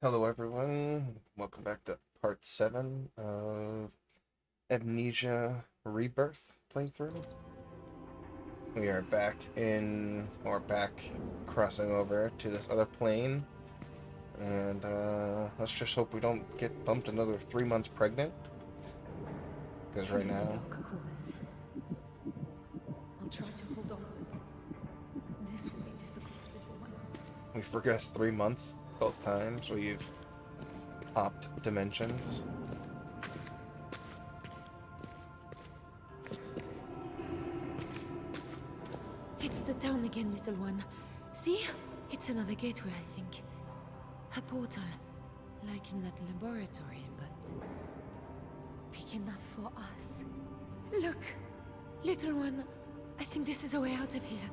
Hello, everyone. Welcome back to part 7 of Amnesia Rebirth playthrough. We are back crossing over to this other plane, and let's just hope we don't get bumped another 3 months pregnant. Because Too right many now, dark corners. I'll try to hold on, but this will be difficult, little one. we've progressed 3 months both times. We've hopped dimensions. It's the town again, little one. See? It's another gateway, I think. A portal. Like in that laboratory, but big enough for us. Look! Little one, I think this is a way out of here.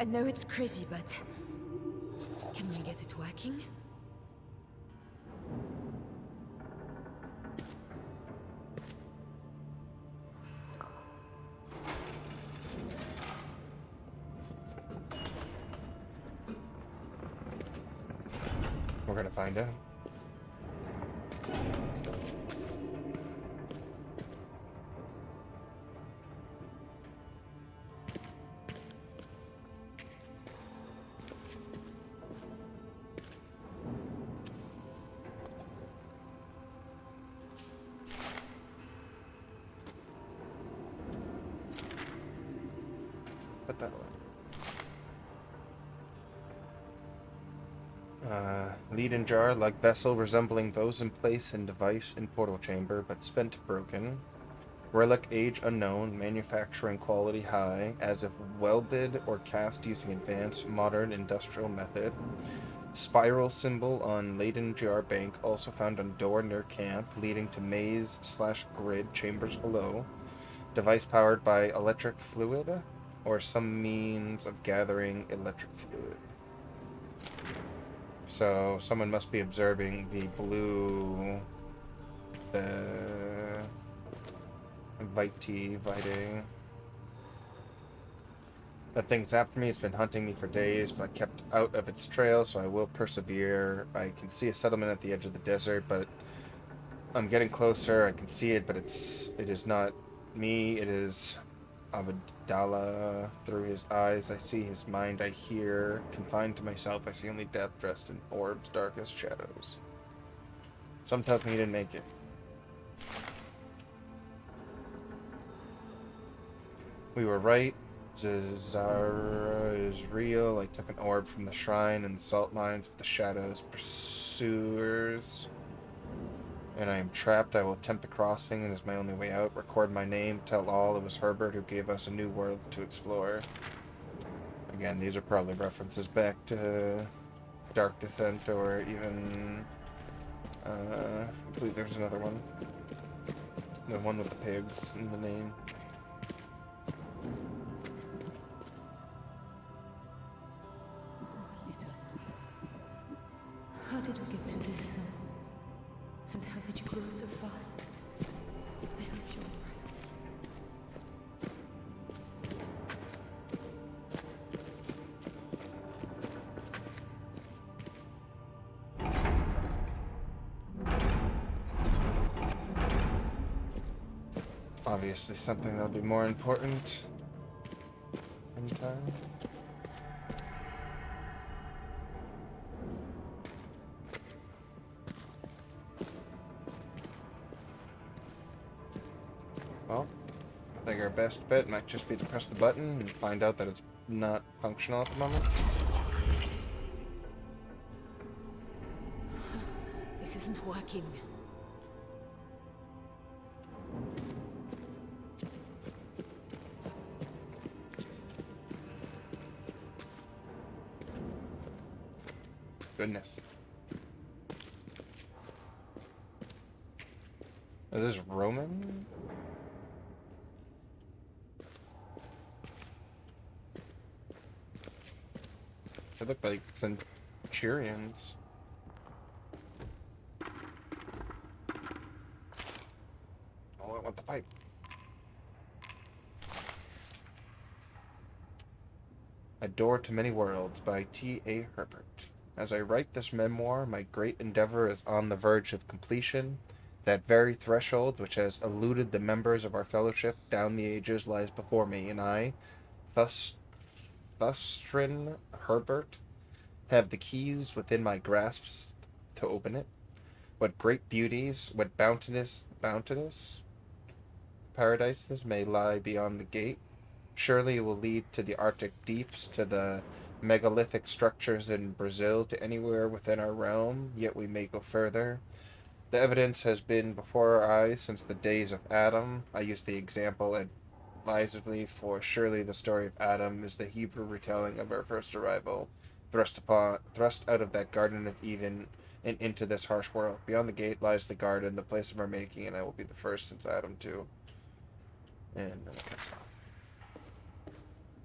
I know it's crazy, but can we get it working? We're gonna find out. Put that away. Leaden jar, like vessel resembling those in place in device in portal chamber, but spent broken. Relic age unknown, manufacturing quality high, as if welded or cast using advanced modern industrial method. Spiral symbol on Leaden jar bank, also found on door near camp, leading to maze/grid chambers below. Device powered by electric fluid, or some means of gathering electric fluid. So someone must be observing the blue, the Vitae. That thing's after me. It's been hunting me for days, but I kept out of its trail, so I will persevere. I can see a settlement at the edge of the desert, but I'm getting closer. I can see it, but it is not me. It is Abdallah. Through his eyes, I see his mind. I hear. Confined to myself, I see only death dressed in orbs, dark as shadows. Some tells me he didn't make it. We were right. Zara is real. I took an orb from the shrine and the salt mines with the shadows pursuers. And I am trapped. I will attempt the crossing. It is my only way out. Record my name. Tell all it was Herbert who gave us a new world to explore. Again, these are probably references back to Dark Descent, or even I believe there's another one. The one with the pigs in the name. Oh, little one. How did we get to this? And how did you grow so fast? I hope you're right. Obviously something that'll be more important in time. Well, I think our best bet might just be to press the button and find out that it's not functional at the moment. This isn't working. Goodness. Is this Roman? They look like Centurions. Oh, I want the pipe. A Door to Many Worlds by T.A. Herbert. As I write this memoir, my great endeavor is on the verge of completion. That very threshold which has eluded the members of our fellowship down the ages lies before me, and I, Thus Thustrin Herbert, have the keys within my grasp to open it. What great beauties, what bounteous paradises may lie beyond the gate. Surely it will lead to the Arctic deeps, to the megalithic structures in Brazil, to anywhere within our realm, yet we may go further. The evidence has been before our eyes since the days of Adam. I use the example advisedly, for surely the story of Adam is the Hebrew retelling of our first arrival, thrust out of that Garden of Eden and into this harsh world. Beyond the gate lies the garden, the place of our making, and I will be the first since Adam too. And then it cuts off.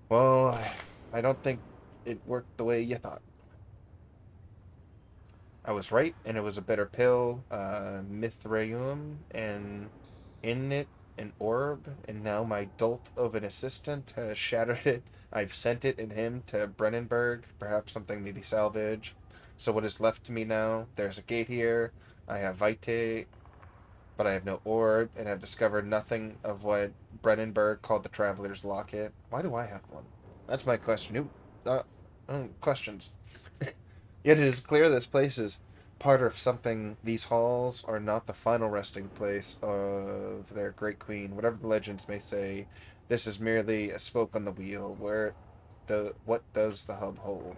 Well, I don't think it worked the way you thought. I was right, and it was a bitter pill. Mithraeum, and in it an orb, and now my dolt of an assistant has shattered it. I've sent it and him to Brennenburg, perhaps something maybe salvage. So what is left to me now? There's a gate here. I have Vitae, but I have no orb, and have discovered nothing of what Brennenburg called the Traveler's Locket. Why do I have one? That's my question. Questions. Yet it is clear this place is part of something. These halls are not the final resting place of their great queen. Whatever the legends may say, this is merely a spoke on the wheel. What does the hub hold?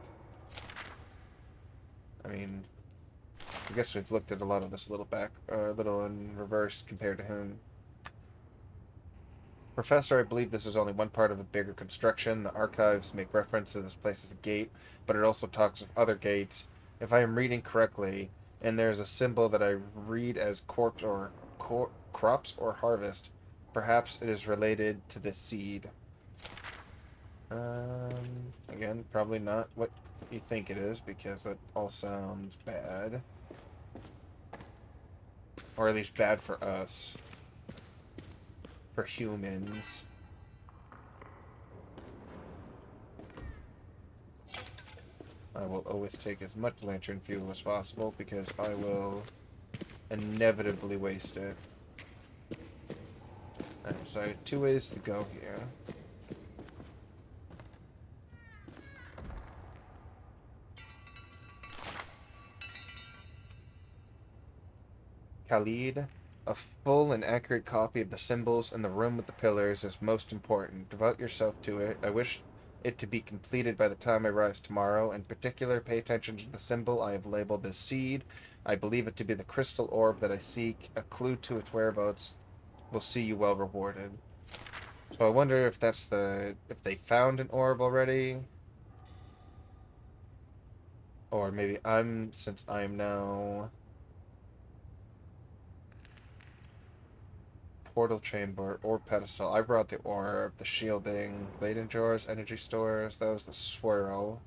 I mean, I guess we've looked at a lot of this a little in reverse compared to him. Professor, I believe this is only one part of a bigger construction. The archives make reference to this place as a gate, but it also talks of other gates. If I am reading correctly, and there's a symbol that I read as corpse or crops or harvest, perhaps it is related to the seed. Again, probably not what you think it is, because that all sounds bad. Or at least bad for us. For humans. I will always take as much lantern fuel as possible, because I will inevitably waste it. Alright, so I have 2 ways to go here. Khalid, a full and accurate copy of the symbols in the room with the pillars is most important. Devote yourself to it. I wish it to be completed by the time I rise tomorrow. In particular, pay attention to the symbol I have labeled as seed. I believe it to be the crystal orb that I seek. A clue to its whereabouts will see you well rewarded. So I wonder if if they found an orb already. Or maybe since I'm now portal chamber or pedestal. I brought the orb, the shielding, Leyden jars, energy stores. That was the swirl.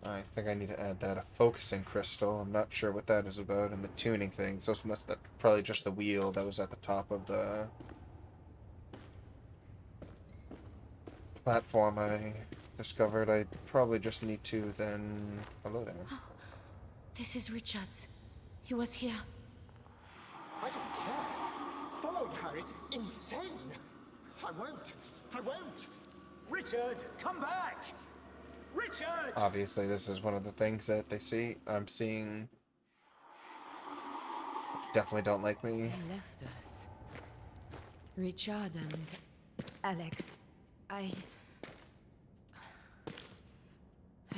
I think I need to add that. A focusing crystal. I'm not sure what that is about. And the tuning things. Those must be probably just the wheel that was at the top of the platform I discovered. I probably just need to then... Hello there. This is Richard's. He was here. I don't care. Following her is insane. I won't. Richard, come back. Richard! Obviously, this is one of the things that they see. I'm seeing... Definitely don't like me. They left us. Richard and Alex. I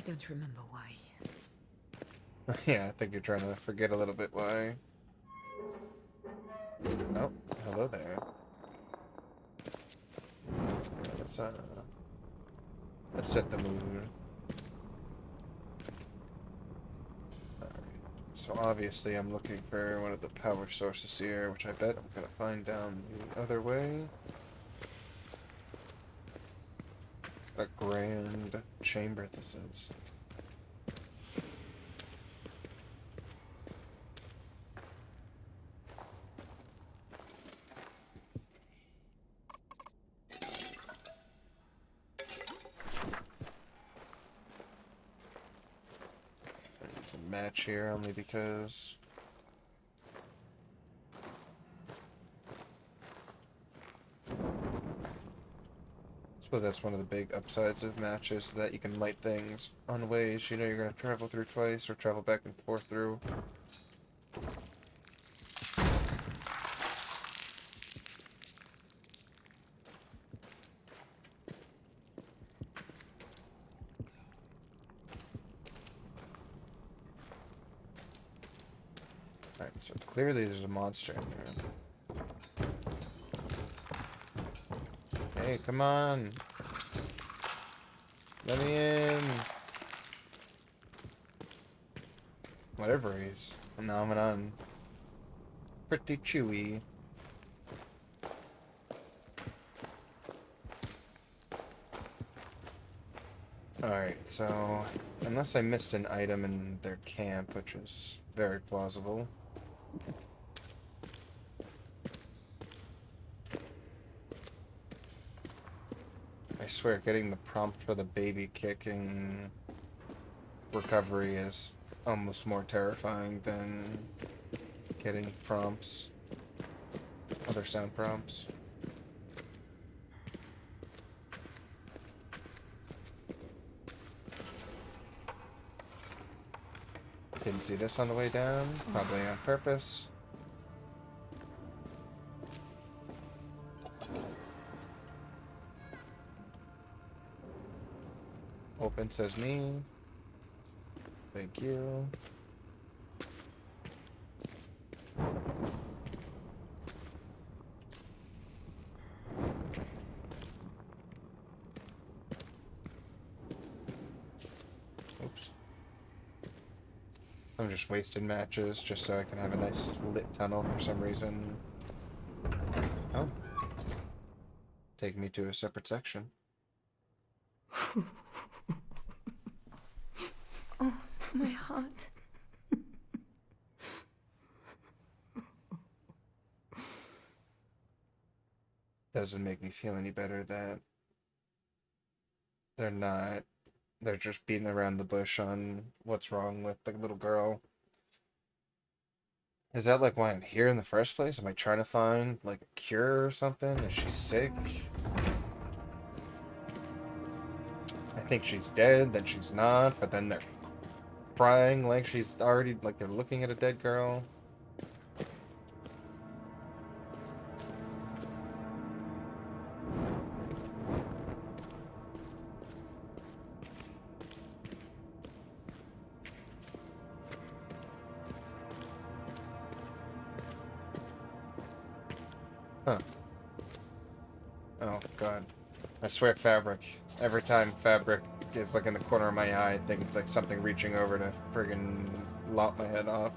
don't remember why. Yeah, I think you're trying to forget a little bit why. Oh, hello there. Let's set the mood. Alright, so obviously I'm looking for one of the power sources here, which I bet I'm gonna find down the other way. A grand chamber this is. There's a match here only because. I suppose that's one of the big upsides of matches, that you can light things on ways you know you're going to travel through twice or travel back and forth through. Alright, so clearly there's a monster in here. Hey, come on! Let me in! Whatever he's phenomenon. Pretty chewy. Alright, so unless I missed an item in their camp, which is very plausible. I swear, getting the prompt for the baby kicking recovery is almost more terrifying than getting prompts, other sound prompts. Didn't see this on the way down, probably on purpose. Open says me. Thank you. Oops. I'm just wasting matches just so I can have a nice lit tunnel for some reason. Oh. Take me to a separate section. Oh, my heart. Doesn't make me feel any better that they're just beating around the bush on what's wrong with the little girl. Is that like why I'm here in the first place? Am I trying to find like a cure or something? Is she sick? I think she's dead, then she's not, but then they're crying like she's already, like they're looking at a dead girl. Huh. Oh, God. I swear fabric. Every time fabric is like in the corner of my eye, I think it's like something reaching over to friggin' lop my head off.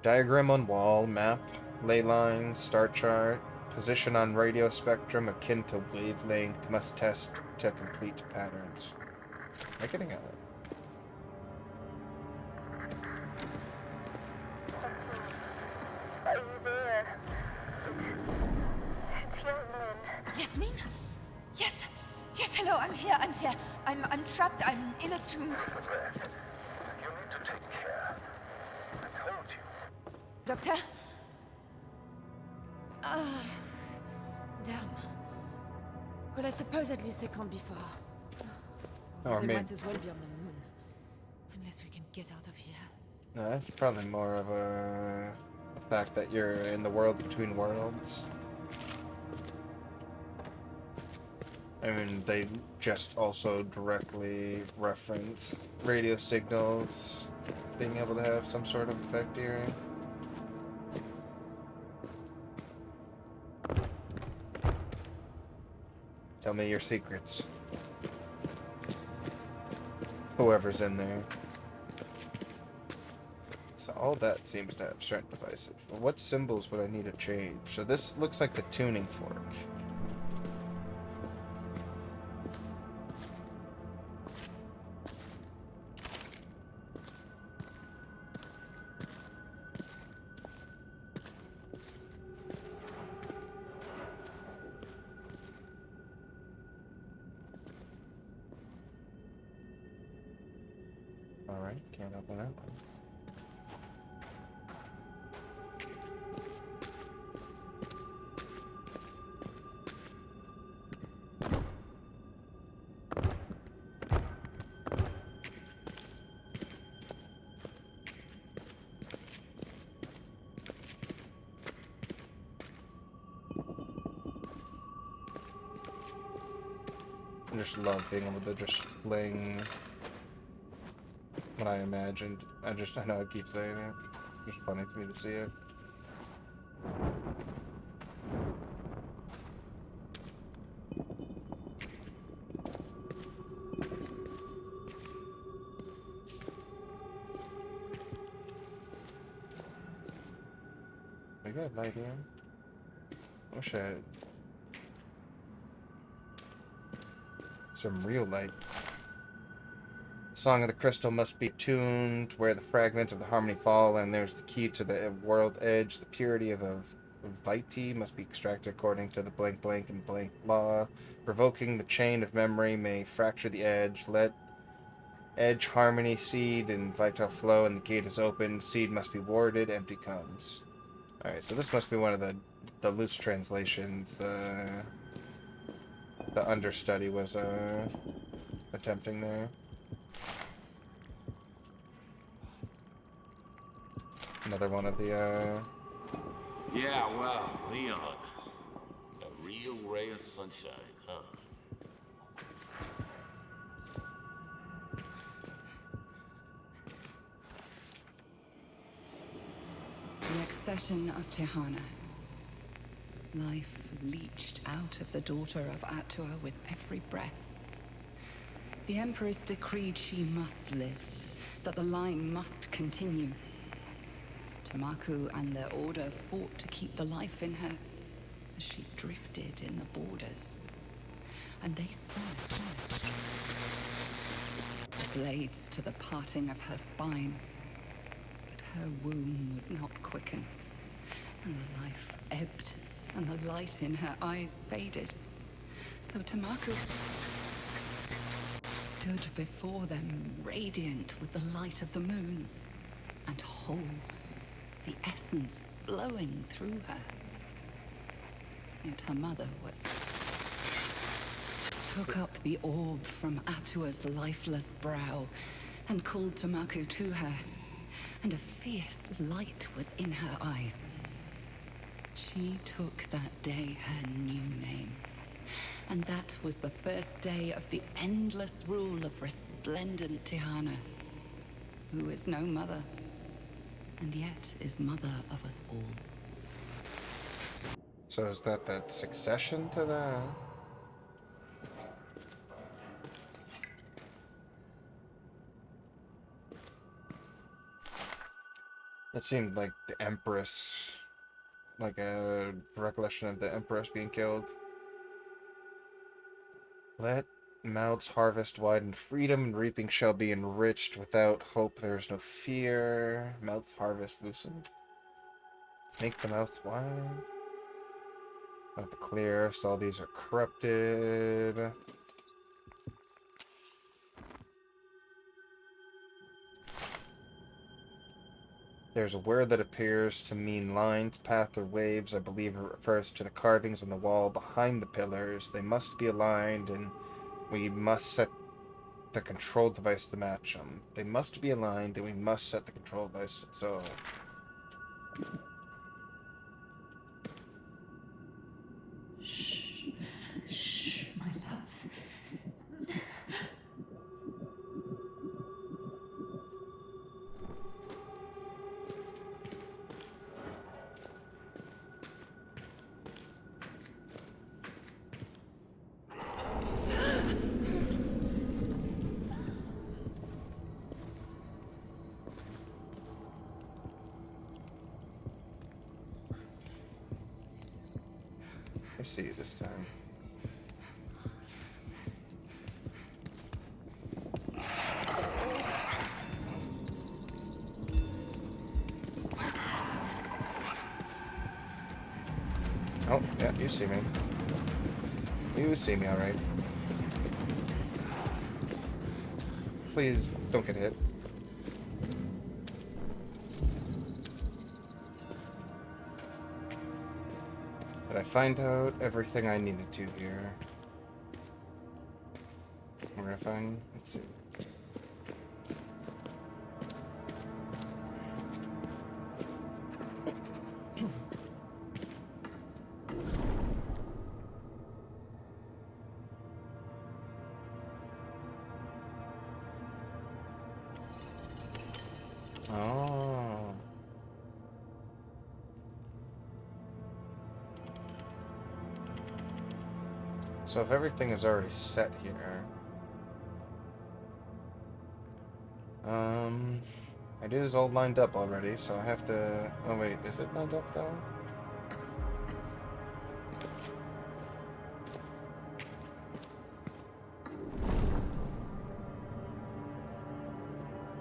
Diagram on wall, map, ley line, star chart, position on radio spectrum akin to wavelength, must test to complete patterns. Am I getting at it? Are you there? It's Yasmin. Yasmin? Yes! Yes, hello, I'm here, I'm here. I'm trapped, I'm in a tomb. Red, you need to take care. I told you. Doctor? Damn. Well, I suppose at least they can't be far. Or Although they maybe. might as well be on the moon. Unless we can get out of here. No, that's probably more of a fact that you're in the world between worlds. I mean, they just also directly referenced radio signals being able to have some sort of effect here. Tell me your secrets. Whoever's in there. So all that seems to have strength devices. But what symbols would I need to change? So this looks like the tuning fork. Alright, can't open that one. I just love being able to just fling what I imagined. I know I keep saying it. It's just funny to me to see it. We got light here. Wish I had some real light. The song of the crystal must be tuned where the fragments of the harmony fall, and there's the key to the world edge. The purity of a vitae must be extracted according to the blank blank and blank law. Revoking the chain of memory may fracture the edge. Let edge harmony seed and vital flow, and the gate is open. Seed must be warded, empty comes. Alright, so this must be one of the loose translations the understudy was attempting there. Another one of the Yeah, well, Leon. A real ray of sunshine, huh? The accession of Tehana. Life leached out of the daughter of Atua with every breath. The Empress decreed she must live, that the line must continue. Tamaku and their order fought to keep the life in her as she drifted in the borders. And they surged. The blades to the parting of her spine. But her womb would not quicken, and the life ebbed, and the light in her eyes faded. So Tamaku stood before them, radiant with the light of the moons, and whole, the essence flowing through her. Yet her mother took up the orb from Atua's lifeless brow, and called Tamaku to her, and a fierce light was in her eyes. She took that day her new name, and that was the first day of the endless rule of resplendent Tehana, who is no mother, and yet is mother of us all. So is that succession to that? It seemed like the Empress, like a recollection of the Empress being killed. Let mouths harvest wide in freedom, and reaping shall be enriched. Without hope there is no fear. Mouth harvest loosened. Make the mouth wide. Not the clearest. All these are corrupted. There's a word that appears to mean lines, path, or waves. I believe it refers to the carvings on the wall behind the pillars. They must be aligned, and we must set the control device to match them. They must be aligned, and we must set the control device. So... Shh, my love. I see you this time. Oh, yeah, you see me. You see me, alright. Please, don't get hit. I find out everything I needed to here? Or if I'm... Let's see. Oh. So if everything is already set here, it is all lined up already, so I have to... Oh wait, is it lined up though?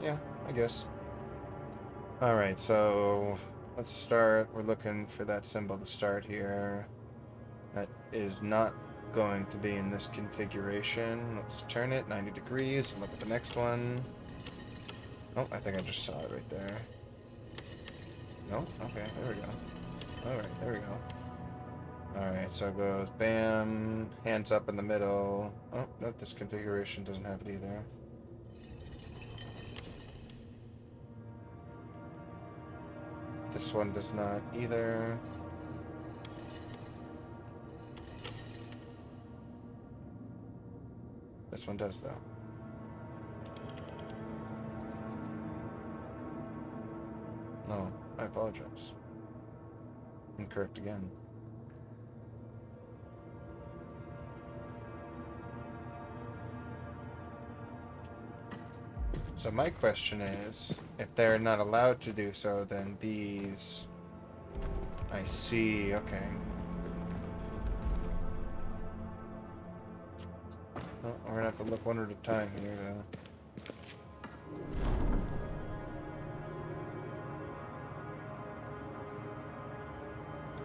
Yeah, I guess. Alright, so let's start. We're looking for that symbol to start here. That is not going to be in this configuration. Let's turn it 90 degrees and look at the next one. Oh, I think I just saw it right there. No? Okay, there we go. Alright, there we go. Alright, so it goes bam, hands up in the middle. Oh, nope, this configuration doesn't have it either. This one does not either. This one does, though. No, I apologize. Incorrect again. So my question is, if they're not allowed to do so, then these... I see, okay. Well, we're gonna have to look one at a time here to...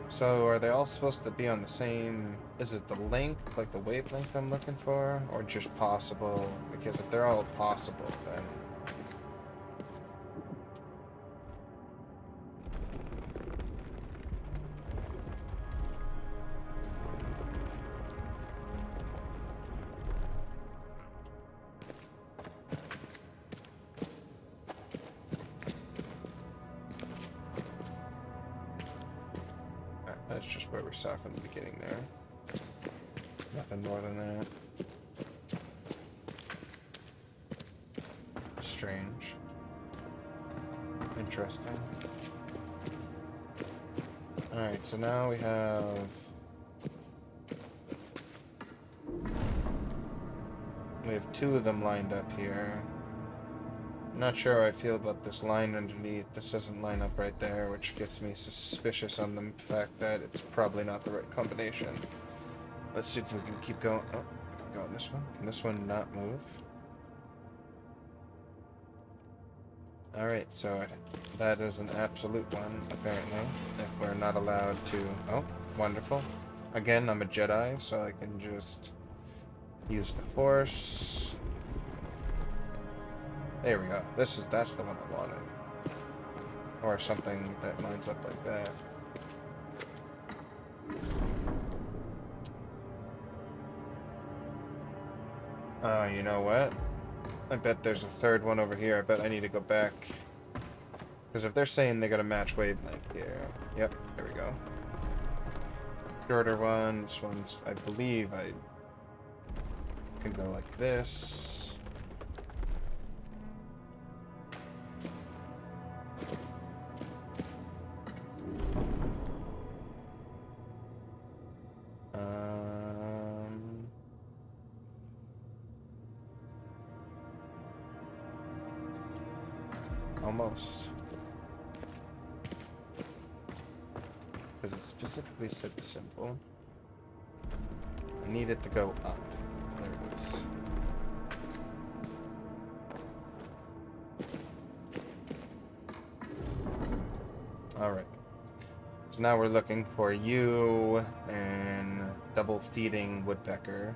So are they all supposed to be on the same... Is it the length, like the wavelength I'm looking for? Or just possible? Because if they're all possible, then... That's just what we saw from the beginning there. Nothing more than that. Strange. Interesting. Alright, so now we have... We have two of them lined up here. I'm not sure how I feel about this line underneath. This doesn't line up right there, which gets me suspicious on the fact that it's probably not the right combination. Let's see if we can keep going. Oh, go on this one. Can this one not move? Alright, so that is an absolute one, apparently. If we're not allowed to... Oh, wonderful. Again, I'm a Jedi, so I can just use the Force. There we go. That's the one I wanted. Or something that lines up like that. You know what? I bet there's a third one over here. I bet I need to go back. Because if they're saying they got a match wavelength here. Yep, there we go. Shorter one. This one's, I believe I can go like this. Almost. Because it specifically said the symbol. I need it to go up. There it is. Alright. So now we're looking for you and double feeding woodpecker.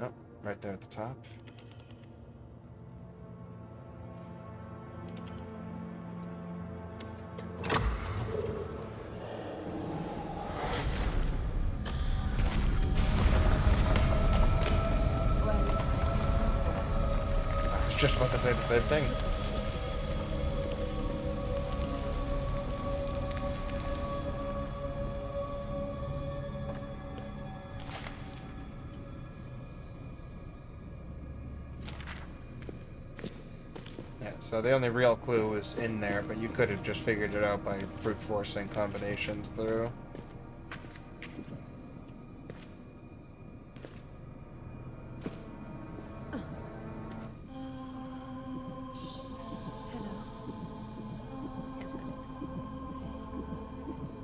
Oh, right there at the top. just about to say the same thing. Yeah, so the only real clue was in there, but you could have just figured it out by brute forcing combinations through.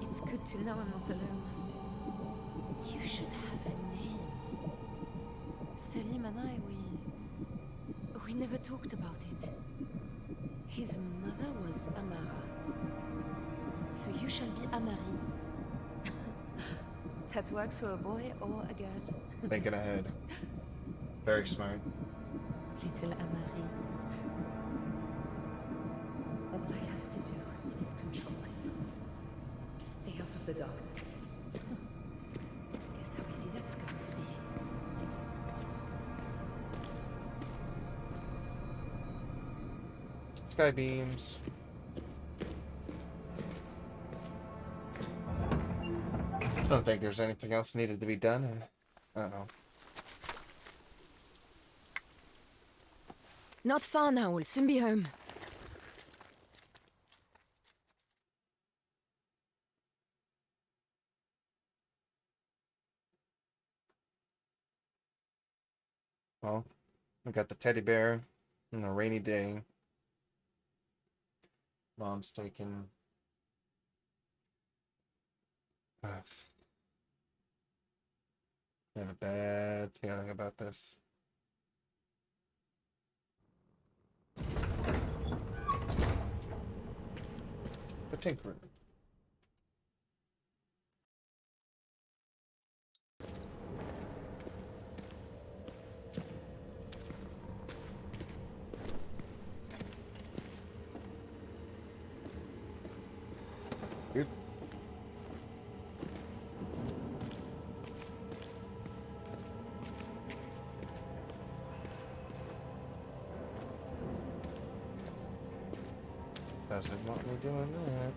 It's good to know I'm not alone. You should have a name. Selim and I, we never talked about it. His mother was Amara. So you shall be Amari. That works for a boy or a girl. Thinking ahead. Very smart. Little Amari. All I have to do is control myself. Stay out of the darkness. Guess how easy that's going to be. Sky beams. I don't think there's anything else needed to be done. Uh-oh. Not far now, we'll soon be home. Well, we got the teddy bear on a rainy day. Mom's taking... I have a bad feeling about this. The Tinker. Good. Doesn't want me doing that.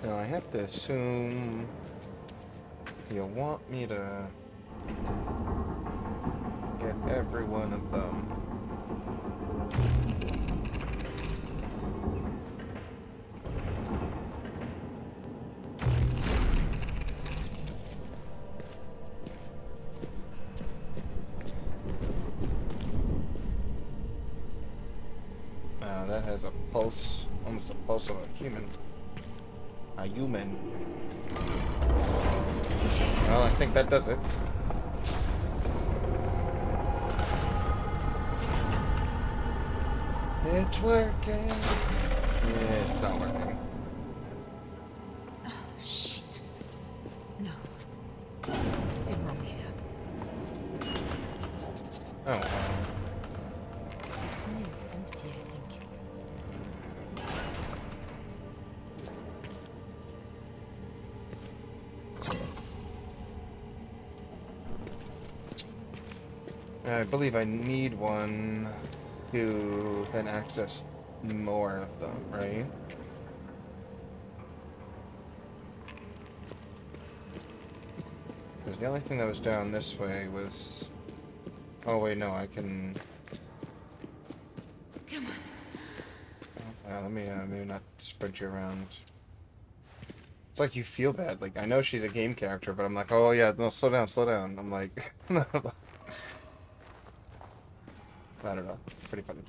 Now I have to assume you'll want me to get every one of them. That has a pulse, almost a pulse of a human. A human. Well, I think that does it. It's working. Yeah, it's not working. Oh, shit. No. Something's still wrong here. Oh, wow. This one is empty, I think. I believe I need one to then access more of them, right? Because the only thing that was down this way was... Oh wait, no, I can... Come on. Let me maybe not spread you around. It's like you feel bad. Like, I know she's a game character, but I'm like, oh yeah, no, slow down, slow down. I'm like... I don't know. Pretty funny.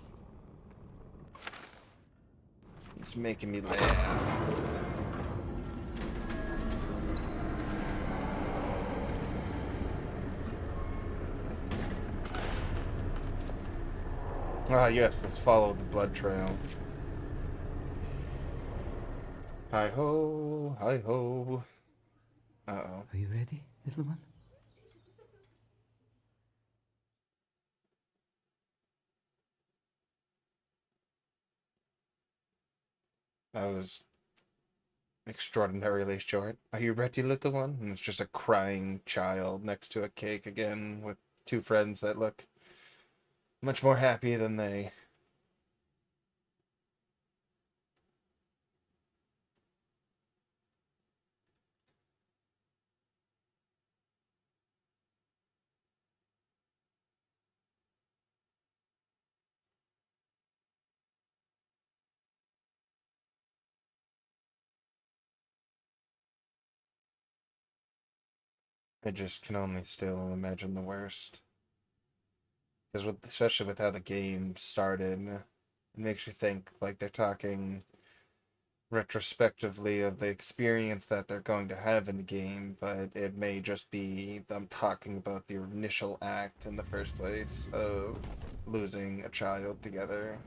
It's making me laugh. Ah, yes, let's follow the blood trail. Hi ho, hi ho. Uh-oh. Are you ready, little one? That was extraordinarily short. Are you ready, little one? And it's just a crying child next to a cake again with two friends that look much more happy than they. I just can only still imagine the worst. Because especially with how the game started, it makes you think like they're talking retrospectively of the experience that they're going to have in the game, but it may just be them talking about the initial act in the first place of losing a child together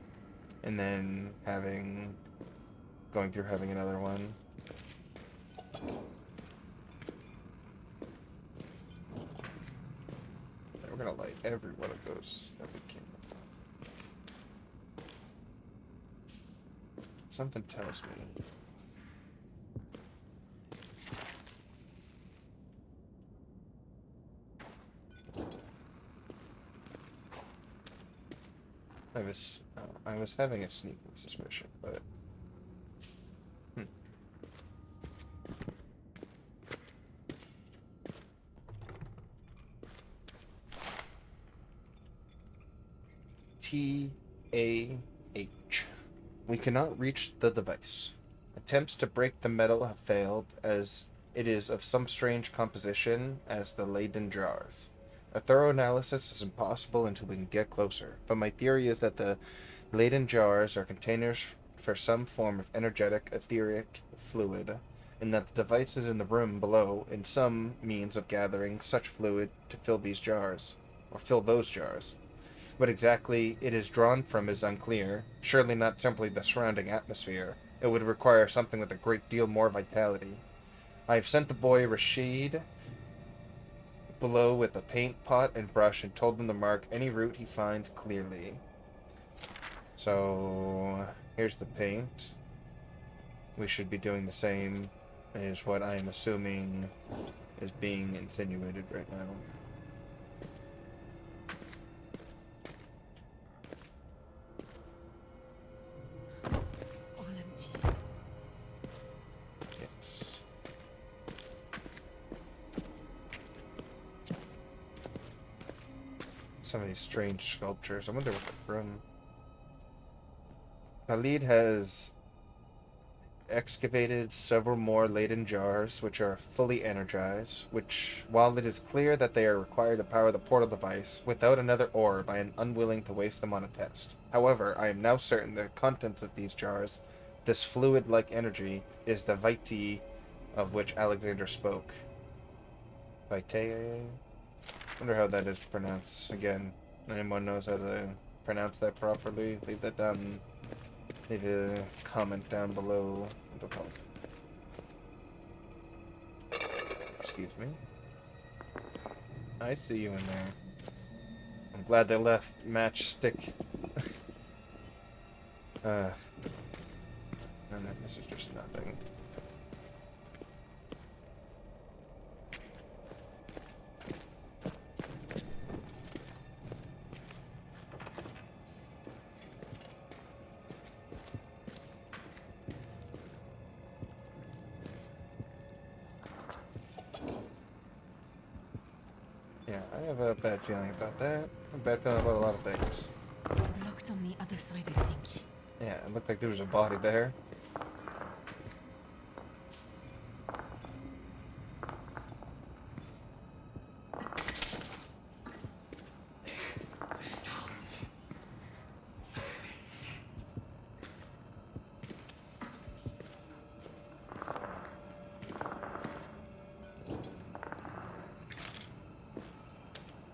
and then going through having another one. We're gonna light every one of those that we can. Something tells me. I was having a sneaking suspicion, but TAH. We cannot reach the device. Attempts to break the metal have failed, as it is of some strange composition as the Leyden jars. A thorough analysis is impossible until we can get closer, but my theory is that the Leyden jars are containers for some form of energetic, etheric fluid, and that the device is in the room below in some means of gathering such fluid to fill these jars, or fill those jars. What exactly it is drawn from is unclear, surely not simply the surrounding atmosphere. It would require something with a great deal more vitality. I have sent the boy Rashid below with a paint pot and brush and told him to mark any route he finds clearly. So, here's the paint. We should be doing the same as what I am assuming is being insinuated right now. All empty. Yes. Some of these strange sculptures. I wonder what they're from. Khalid has excavated several more Leyden jars, which are fully energized, which, while it is clear that they are required to power the portal device, without another orb, I am unwilling to waste them on a test. However, I am now certain the contents of these jars, this fluid-like energy, is the vitae of which Alexander spoke. Vitae? Wonder how that is pronounced. Again, anyone knows how to pronounce that properly? Leave that down. Leave a comment down below. It'll help. Excuse me. I see you in there. I'm glad they left matchstick. And then this is just nothing. Yeah, I have a bad feeling about that. A bad feeling about a lot of things. Blocked on the other side, I think. Yeah, it looked like there was a body there.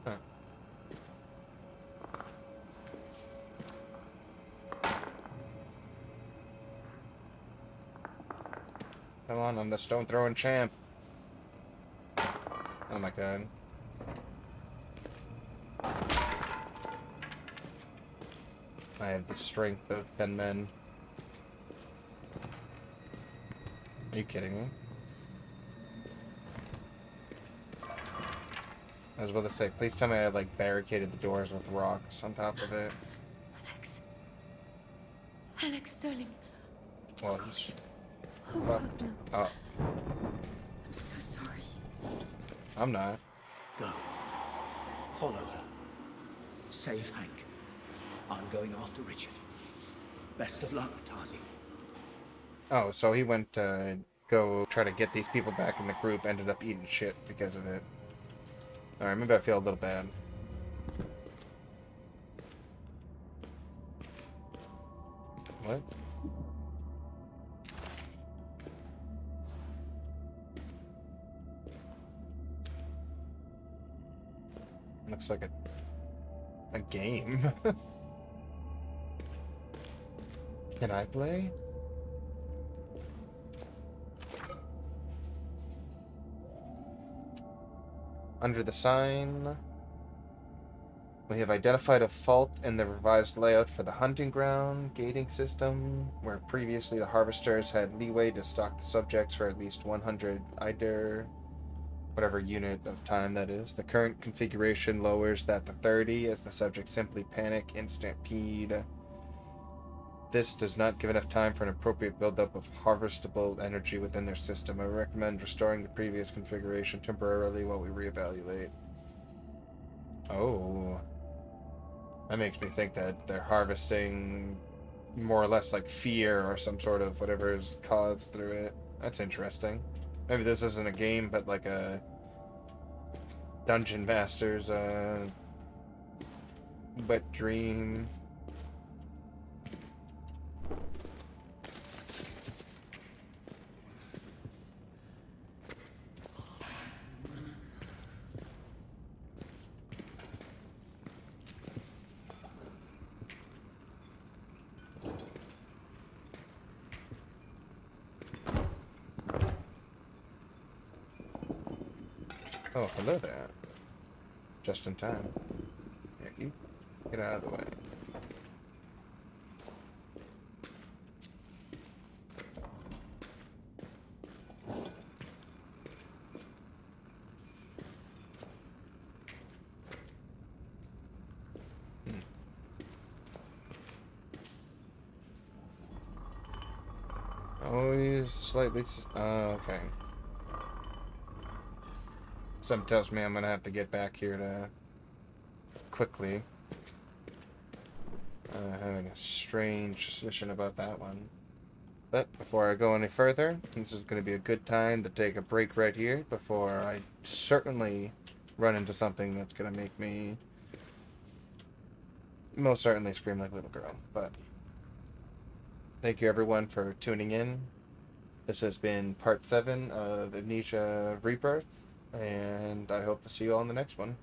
Huh. Come on, I'm the stone throwing champ. Oh my god. I have the strength of 10 men. Are you kidding me? I was about to say, please tell me I like barricaded the doors with rocks on top of it. Alex. Alex Sterling. Well, he's Oh fucked. God, no. Oh, I'm so sorry. I'm not. Go. Follow her. Save Hank. I'm going after Richard. Best of luck, Tazi. Oh, so he went to go try to get these people back in the group, ended up eating shit because of it. Alright, maybe I feel a little bad. What? Looks like a game. Can I play? Under the sign, we have identified a fault in the revised layout for the hunting ground gating system, where previously the harvesters had leeway to stalk the subjects for at least 100 IDER, whatever unit of time that is. The current configuration lowers that to 30 as the subjects simply panic and stampede. This does not give enough time for an appropriate buildup of harvestable energy within their system. I recommend restoring the previous configuration temporarily while we reevaluate. Oh. That makes me think that they're harvesting more or less like fear or some sort of whatever is caused through it. That's interesting. Maybe this isn't a game, but like a Dungeon Master's wet dream. Oh, hello there. Just in time. Yeah, you get out of the way. Always slightly. Okay. Something tells me I'm gonna have to get back here to quickly. Having a strange suspicion about that one. But before I go any further, this is going to be a good time to take a break right here before I certainly run into something that's going to make me most certainly scream like a little girl. But thank you everyone for tuning in. This has been part 7 of Amnesia Rebirth, and I hope to see you all in the next one.